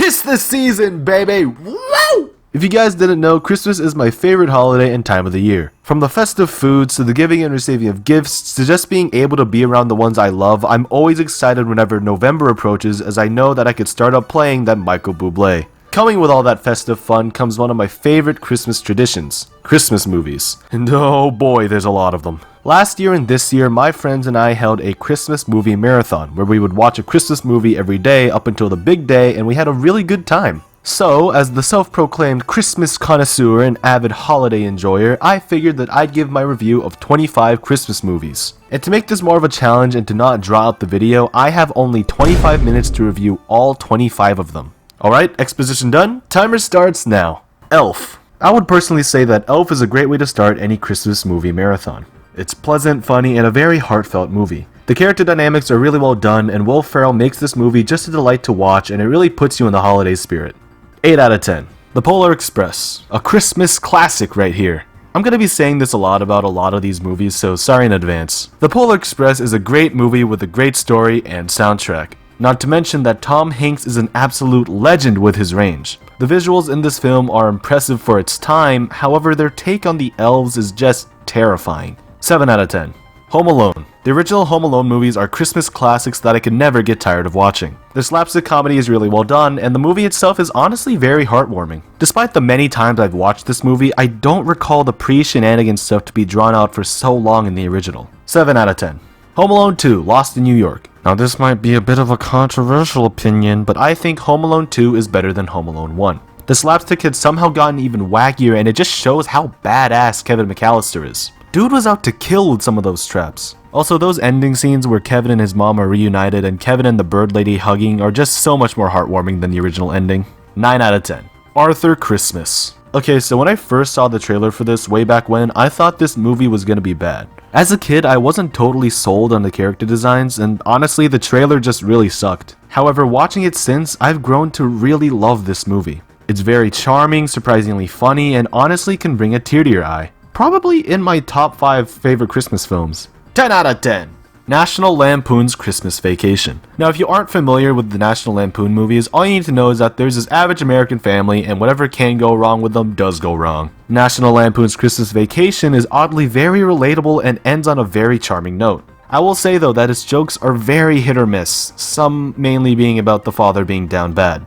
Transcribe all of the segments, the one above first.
'Tis the season, baby! Woo! If you guys didn't know, Christmas is my favorite holiday and time of the year. From the festive foods to the giving and receiving of gifts to just being able to be around the ones I love, I'm always excited whenever November approaches, as I know that I could start up playing that Michael Bublé. Coming with all that festive fun comes one of my favorite Christmas traditions, Christmas movies. And oh boy, there's a lot of them. Last year and this year, my friends and I held a Christmas movie marathon, where we would watch a Christmas movie every day up until the big day, and we had a really good time. So, as the self-proclaimed Christmas connoisseur and avid holiday enjoyer, I figured that I'd give my review of 25 Christmas movies. And to make this more of a challenge and to not draw out the video, I have only 25 minutes to review all 25 of them. Alright, exposition done, timer starts now. Elf. I would personally say that Elf is a great way to start any Christmas movie marathon. It's pleasant, funny, and a very heartfelt movie. The character dynamics are really well done, and Will Ferrell makes this movie just a delight to watch, and it really puts you in the holiday spirit. 8 out of 10. The Polar Express. A Christmas classic right here. I'm gonna be saying this a lot about a lot of these movies, so sorry in advance. The Polar Express is a great movie with a great story and soundtrack. Not to mention that Tom Hanks is an absolute legend with his range. The visuals in this film are impressive for its time, however their take on the elves is just terrifying. 7 out of 10. Home Alone. The original Home Alone movies are Christmas classics that I could never get tired of watching. The slapstick comedy is really well done, and the movie itself is honestly very heartwarming. Despite the many times I've watched this movie, I don't recall the pre-shenanigans stuff to be drawn out for so long in the original. 7 out of 10. Home Alone 2, Lost in New York. Now this might be a bit of a controversial opinion, but I think Home Alone 2 is better than Home Alone 1. The slapstick had somehow gotten even wackier, and it just shows how badass Kevin McAllister is. Dude was out to kill with some of those traps. Also, those ending scenes where Kevin and his mom are reunited and Kevin and the bird lady hugging are just so much more heartwarming than the original ending. 9 out of 10. Arthur Christmas. Okay, so when I first saw the trailer for this way back when, I thought this movie was gonna be bad. As a kid, I wasn't totally sold on the character designs, and honestly, the trailer just really sucked. However, watching it since, I've grown to really love this movie. It's very charming, surprisingly funny, and honestly can bring a tear to your eye. Probably in my top 5 favorite Christmas films. 10 out of 10. National Lampoon's Christmas Vacation. Now, if you aren't familiar with the National Lampoon movies, all you need to know is that there's this average American family, and whatever can go wrong with them does go wrong. National Lampoon's Christmas Vacation is oddly very relatable and ends on a very charming note. I will say though that its jokes are very hit or miss, some mainly being about the father being down bad.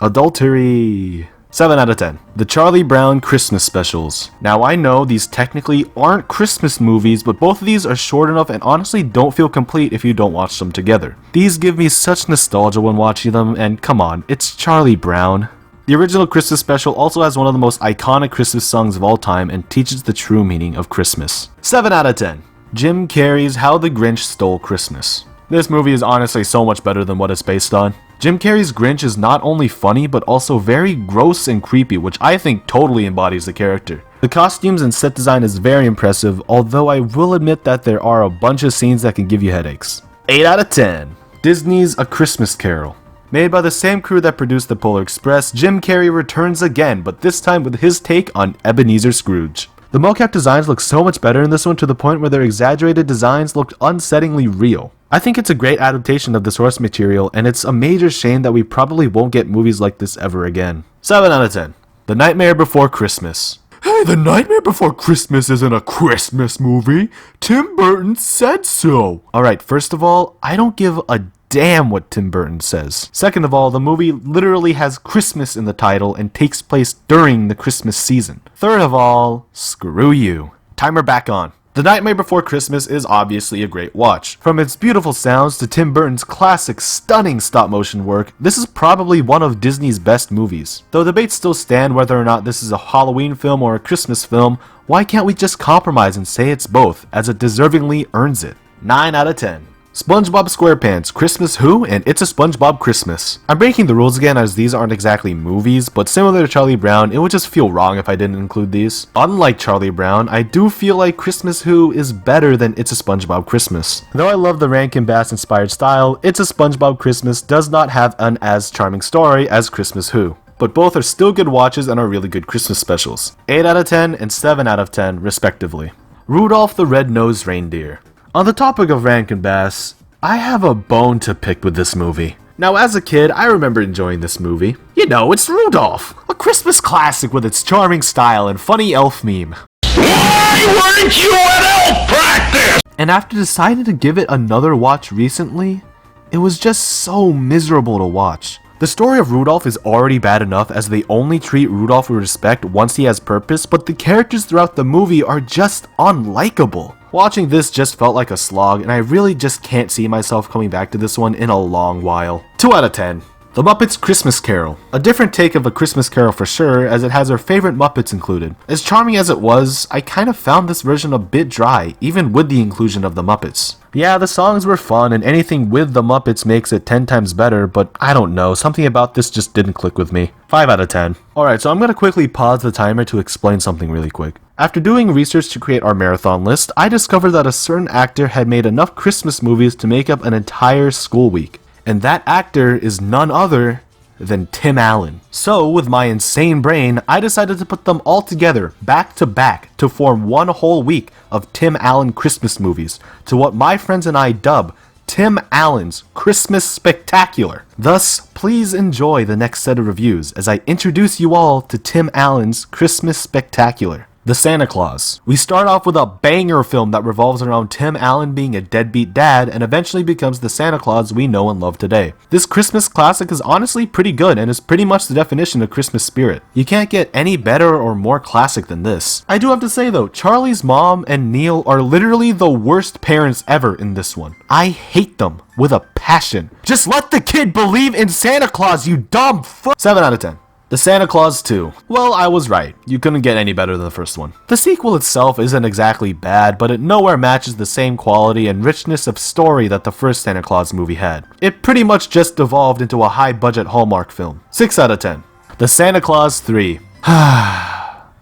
Adultery. 7 out of 10. The Charlie Brown Christmas Specials. Now I know these technically aren't Christmas movies, but both of these are short enough and honestly don't feel complete if you don't watch them together. These give me such nostalgia when watching them, and come on, it's Charlie Brown. The original Christmas special also has one of the most iconic Christmas songs of all time and teaches the true meaning of Christmas. 7 out of 10. Jim Carrey's How the Grinch Stole Christmas. This movie is honestly so much better than what it's based on. Jim Carrey's Grinch is not only funny, but also very gross and creepy, which I think totally embodies the character. The costumes and set design is very impressive, although I will admit that there are a bunch of scenes that can give you headaches. 8 out of 10. Disney's A Christmas Carol. Made by the same crew that produced The Polar Express, Jim Carrey returns again, but this time with his take on Ebenezer Scrooge. The mocap designs look so much better in this one to the point where their exaggerated designs looked unsettlingly real. I think it's a great adaptation of the source material, and it's a major shame that we probably won't get movies like this ever again. 7 out of 10. The Nightmare Before Christmas. Hey, The Nightmare Before Christmas isn't a Christmas movie. Tim Burton said so. Alright, first of all, I don't give a damn what Tim Burton says. Second of all, the movie literally has Christmas in the title and takes place during the Christmas season. Third of all, screw you. Timer back on. The Nightmare Before Christmas is obviously a great watch. From its beautiful sounds to Tim Burton's classic, stunning stop-motion work, this is probably one of Disney's best movies. Though debates still stand whether or not this is a Halloween film or a Christmas film, why can't we just compromise and say it's both, as it deservingly earns it? 9 out of 10. SpongeBob SquarePants, Christmas Who, and It's a SpongeBob Christmas. I'm breaking the rules again as these aren't exactly movies, but similar to Charlie Brown, it would just feel wrong if I didn't include these. Unlike Charlie Brown, I do feel like Christmas Who is better than It's a SpongeBob Christmas. Though I love the Rankin Bass inspired style, It's a SpongeBob Christmas does not have an as charming story as Christmas Who. But both are still good watches and are really good Christmas specials. 8 out of 10 and 7 out of 10 respectively. Rudolph the Red-Nosed Reindeer. On the topic of Rankin Bass, I have a bone to pick with this movie. Now as a kid, I remember enjoying this movie. You know, it's Rudolph, a Christmas classic with its charming style and funny elf meme. Why weren't you at elf practice? And after deciding to give it another watch recently, it was just so miserable to watch. The story of Rudolph is already bad enough as they only treat Rudolph with respect once he has purpose, but the characters throughout the movie are just unlikable. Watching this just felt like a slog, and I really just can't see myself coming back to this one in a long while. 2 out of 10. The Muppets Christmas Carol. A different take of A Christmas Carol for sure, as it has our favorite Muppets included. As charming as it was, I kind of found this version a bit dry, even with the inclusion of the Muppets. Yeah, the songs were fun, and anything with the Muppets makes it 10 times better, but I don't know, something about this just didn't click with me. 5 out of 10. Alright, so I'm gonna quickly pause the timer to explain something really quick. After doing research to create our marathon list, I discovered that a certain actor had made enough Christmas movies to make up an entire school week. And that actor is none other than Tim Allen. So, with my insane brain, I decided to put them all together, back to back, to form one whole week of Tim Allen Christmas movies, to what my friends and I dub Tim Allen's Christmas Spectacular. Thus, please enjoy the next set of reviews as I introduce you all to Tim Allen's Christmas Spectacular. The Santa Claus. We start off with a banger film that revolves around Tim Allen being a deadbeat dad and eventually becomes the Santa Claus we know and love today. This Christmas classic is honestly pretty good and is pretty much the definition of Christmas spirit. You can't get any better or more classic than this. I do have to say though, Charlie's mom and Neil are literally the worst parents ever in this one. I hate them with a passion. Just let the kid believe in Santa Claus, you dumb f- 7 out of 10. The Santa Claus 2. Well, I was right. You couldn't get any better than the first one. The sequel itself isn't exactly bad, but it nowhere matches the same quality and richness of story that the first Santa Claus movie had. It pretty much just devolved into a high-budget Hallmark film. 6 out of 10. The Santa Claus 3.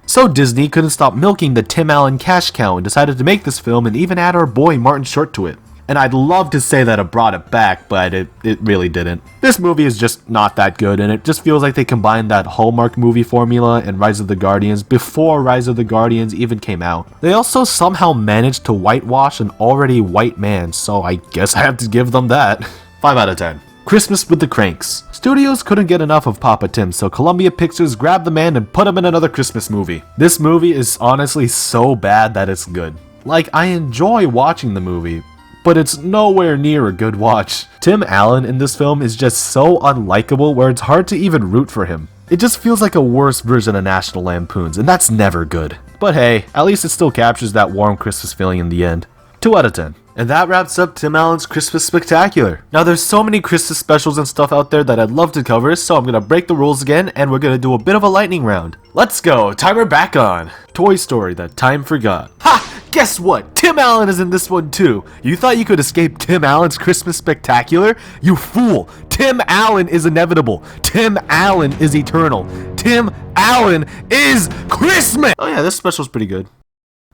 So Disney couldn't stop milking the Tim Allen cash cow and decided to make this film and even add our boy Martin Short to it. And I'd love to say that it brought it back, but it really didn't. This movie is just not that good, and it just feels like they combined that Hallmark movie formula and Rise of the Guardians before Rise of the Guardians even came out. They also somehow managed to whitewash an already white man, so I guess I have to give them that. 5 out of 10. Christmas with the Cranks. Studios couldn't get enough of Papa Tim, so Columbia Pictures grabbed the man and put him in another Christmas movie. This movie is honestly so bad that it's good. Like, I enjoy watching the movie, but it's nowhere near a good watch. Tim Allen in this film is just so unlikable where it's hard to even root for him. It just feels like a worse version of National Lampoon's, and that's never good. But hey, at least it still captures that warm Christmas feeling in the end. 2 out of 10. And that wraps up Tim Allen's Christmas Spectacular. Now there's so many Christmas specials and stuff out there that I'd love to cover, so I'm gonna break the rules again and we're gonna do a bit of a lightning round. Let's go, timer back on. Toy Story that time forgot. Ha! Guess what? Tim Allen is in this one too. You thought you could escape Tim Allen's Christmas Spectacular? You fool! Tim Allen is inevitable. Tim Allen is eternal. Tim Allen is Christmas! Oh yeah, this special's pretty good.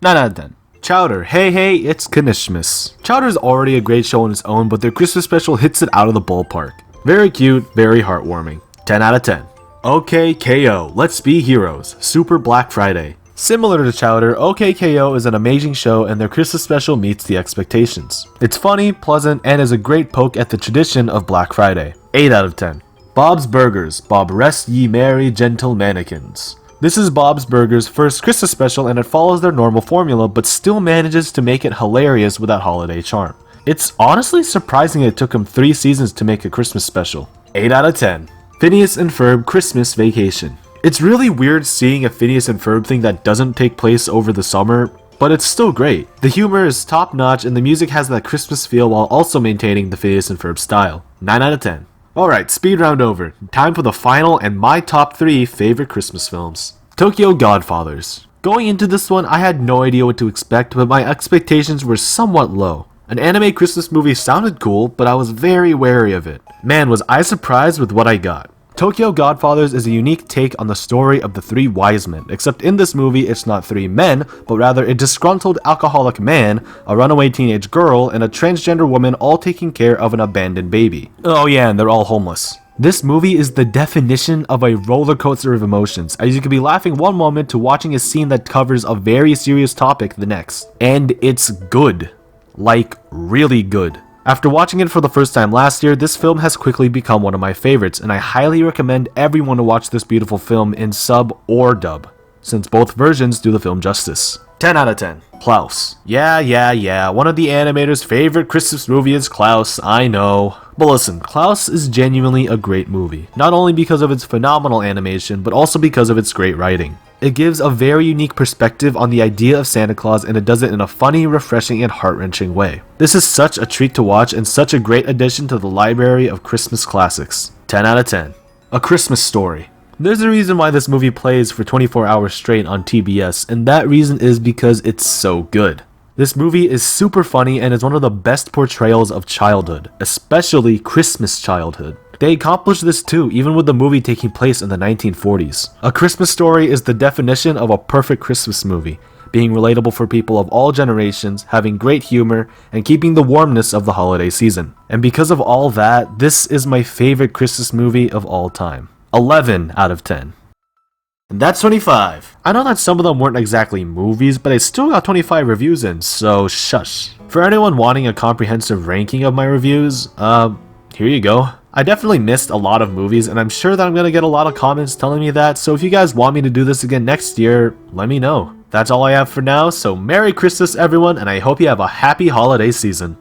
9 out of 10. Chowder. Hey, hey, it's Knishmas. Chowder is already a great show on its own, but their Christmas special hits it out of the ballpark. Very cute, very heartwarming. 10 out of 10. OK KO, Let's Be Heroes. Super Black Friday. Similar to Chowder, OK KO is an amazing show and their Christmas special meets the expectations. It's funny, pleasant, and is a great poke at the tradition of Black Friday. 8 out of 10. Bob's Burgers. Bob Rest Ye Merry Gentle Mannequins. This is Bob's Burgers' first Christmas special and it follows their normal formula but still manages to make it hilarious with that holiday charm. It's honestly surprising it took them 3 seasons to make a Christmas special. 8 out of 10. Phineas and Ferb Christmas Vacation. It's really weird seeing a Phineas and Ferb thing that doesn't take place over the summer, but it's still great. The humor is top notch and the music has that Christmas feel while also maintaining the Phineas and Ferb style. 9 out of 10. Alright, speed round over. Time for the final and my top 3 favorite Christmas films. Tokyo Godfathers. Going into this one, I had no idea what to expect, but my expectations were somewhat low. An anime Christmas movie sounded cool, but I was very wary of it. Man, was I surprised with what I got. Tokyo Godfathers is a unique take on the story of the 3 wise men, except in this movie it's not 3 men, but rather a disgruntled alcoholic man, a runaway teenage girl, and a transgender woman all taking care of an abandoned baby. Oh yeah, and they're all homeless. This movie is the definition of a roller coaster of emotions, as you can be laughing one moment to watching a scene that covers a very serious topic the next. And it's good. Like, really good. After watching it for the first time last year, this film has quickly become one of my favorites, and I highly recommend everyone to watch this beautiful film in sub or dub, since both versions do the film justice. 10 out of 10. Klaus. Yeah, one of the animator's favorite Christmas movie is Klaus, I know. But listen, Klaus is genuinely a great movie, not only because of its phenomenal animation, but also because of its great writing. It gives a very unique perspective on the idea of Santa Claus, and it does it in a funny, refreshing, and heart-wrenching way. This is such a treat to watch and such a great addition to the library of Christmas classics. 10 out of 10. A Christmas Story. There's a reason why this movie plays for 24 hours straight on TBS, and that reason is because it's so good. This movie is super funny and is one of the best portrayals of childhood, especially Christmas childhood. They accomplished this too, even with the movie taking place in the 1940s. A Christmas Story is the definition of a perfect Christmas movie, being relatable for people of all generations, having great humor, and keeping the warmness of the holiday season. And because of all that, this is my favorite Christmas movie of all time. 11 out of 10. And that's 25. I know that some of them weren't exactly movies, but I still got 25 reviews in, so shush. For anyone wanting a comprehensive ranking of my reviews, here you go. I definitely missed a lot of movies, and I'm sure that I'm gonna get a lot of comments telling me that, so if you guys want me to do this again next year, let me know. That's all I have for now, so Merry Christmas everyone, and I hope you have a happy holiday season.